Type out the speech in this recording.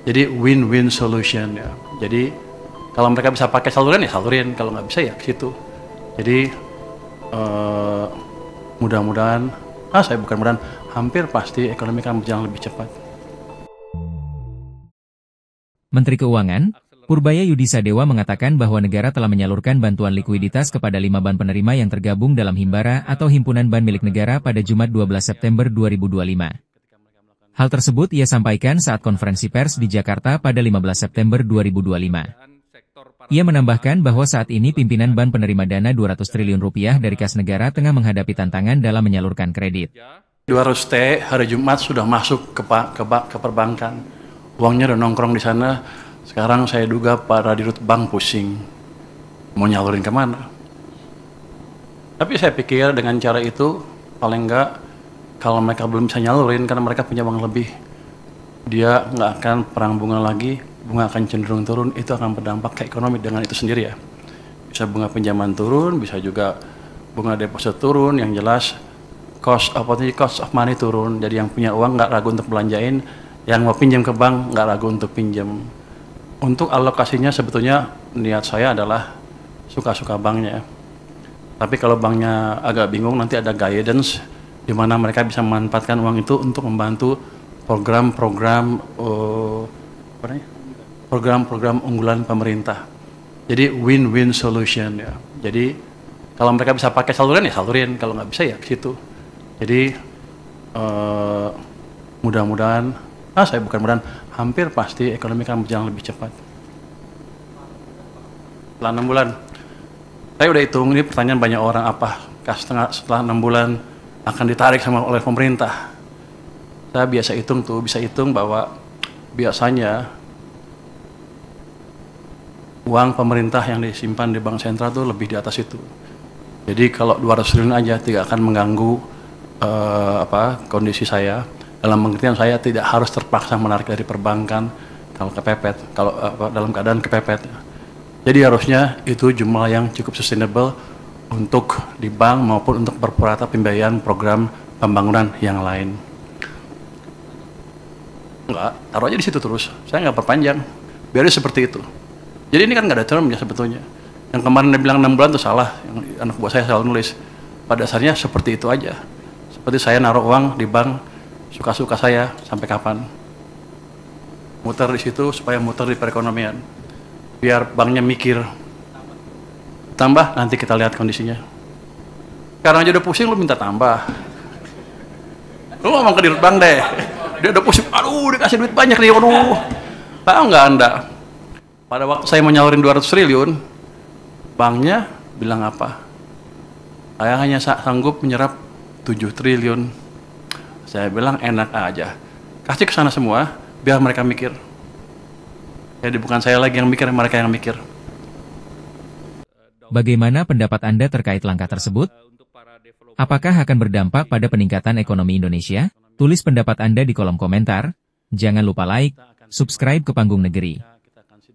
Jadi win-win solution ya. Jadi kalau mereka bisa pakai saluran ya salurin, kalau nggak bisa ya ke situ. Jadi mudah-mudahan, hampir pasti ekonomi akan berjalan lebih cepat. Menteri Keuangan, Purbaya Yudisadewa mengatakan bahwa negara telah menyalurkan bantuan likuiditas kepada 5 bank penerima yang tergabung dalam Himbara atau Himpunan Bank Milik Negara pada Jumat 12 September 2025. Hal tersebut ia sampaikan saat konferensi pers di Jakarta pada 15 September 2025. Ia menambahkan bahwa saat ini pimpinan bank penerima dana 200 triliun rupiah dari kas negara tengah menghadapi tantangan dalam menyalurkan kredit. 200T hari Jumat sudah masuk ke perbankan. Uangnya udah nongkrong di sana. Sekarang saya duga para dirut bank pusing. Mau nyalurin kemana? Tapi saya pikir dengan cara itu, paling enggak, kalau mereka belum bisa nyalurin karena mereka punya uang lebih, dia nggak akan perang bunga lagi, bunga akan cenderung turun, itu akan berdampak ke ekonomi dengan itu sendiri ya. Bisa bunga pinjaman turun, bisa juga bunga deposit turun, yang jelas cost of money turun, jadi yang punya uang nggak ragu untuk belanjain, yang mau pinjam ke bank nggak ragu untuk pinjam. Untuk alokasinya sebetulnya niat saya adalah suka-suka banknya. Tapi kalau banknya agak bingung, nanti ada guidance di mana mereka bisa memanfaatkan uang itu untuk membantu program-program unggulan pemerintah. Jadi win-win solution ya. Jadi kalau mereka bisa pakai saluran ya salurin, kalau nggak bisa ya ke situ. Jadi mudah-mudahan, hampir pasti ekonomi akan berjalan lebih cepat. Setelah 6 bulan, saya udah hitung, ini pertanyaan banyak orang, apakah setelah 6 bulan akan ditarik oleh pemerintah. Saya bisa hitung bahwa biasanya uang pemerintah yang disimpan di bank sentral itu lebih di atas itu. Jadi kalau 200 triliun aja tidak akan mengganggu kondisi saya. Dalam pengertian saya tidak harus terpaksa menarik dari perbankan dalam keadaan kepepet. Jadi harusnya itu jumlah yang cukup sustainable untuk di bank maupun untuk perpurata pembiayaan program pembangunan yang lain. Enggak, taruh aja di situ terus. Saya nggak perpanjang. Biar seperti itu. Jadi ini kan nggak ada termnya sebetulnya. Yang kemarin dia bilang 6 bulan itu salah. Yang anak buah saya selalu nulis. Pada dasarnya seperti itu aja. Seperti saya naruh uang di bank, suka-suka saya sampai kapan. Muter di situ supaya muter di perekonomian. Biar banknya mikir. Tambah, nanti kita lihat kondisinya. Sekarang aja udah pusing, lu minta tambah. Lu ngomong ke dirut bank deh. Dia udah pusing, aduh dikasih duit banyak nih, aduh. Tahu nggak Anda? Pada waktu saya mau nyalurin 200 triliun, banknya bilang apa? Saya hanya sanggup menyerap 7 triliun. Saya bilang enak aja. Kasih ke sana semua, biar mereka mikir. Jadi bukan saya lagi yang mikir, mereka yang mikir. Bagaimana pendapat Anda terkait langkah tersebut? Apakah akan berdampak pada peningkatan ekonomi Indonesia? Tulis pendapat Anda di kolom komentar. Jangan lupa like, subscribe ke Panggung Negeri.